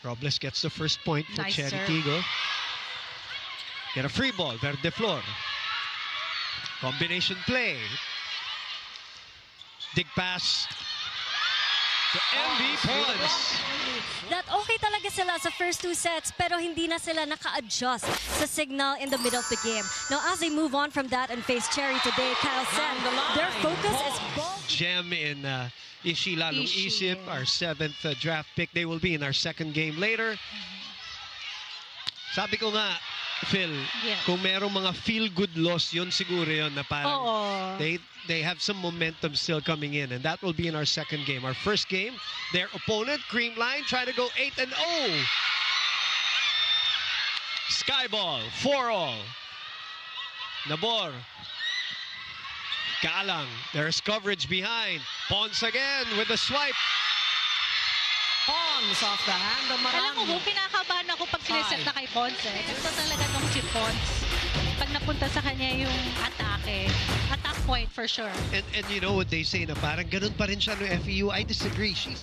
Robles gets the first point for Nice Cherry serve. Tigo. Get a free ball, Verdeflor. Combination play. Dig pass to MV Pons. That okay talaga sila sa first two sets pero hindi na sila naka-adjust sa signal in the middle of the game. Now as they move on from that and face Cherry today, Kyle said their focus is ball. Gem in Ishi Lalong Ishi. Isip, our 7th draft pick. They will be in our second game later. Sabi ko nga, Phil, Yeah. kung merong mga feel-good loss, yun siguro yun na parang Oo. they have some momentum still coming in, and that will be in our second game. Our first game, their opponent, Creamline, trying to go 8-0. Skyball, 4-all. Nabor. Kaalang, there's coverage behind. Pons again with the swipe. Pons off the hand of Alam mo, Marami. pinakabahan ako pag sineset na kay Ponce. Gusto talaga nung si Ponce. Pag napunta sa kanya yung atake, attack point for sure. And you know what they say na parang ganun pa rin siya no FEU. I disagree. She's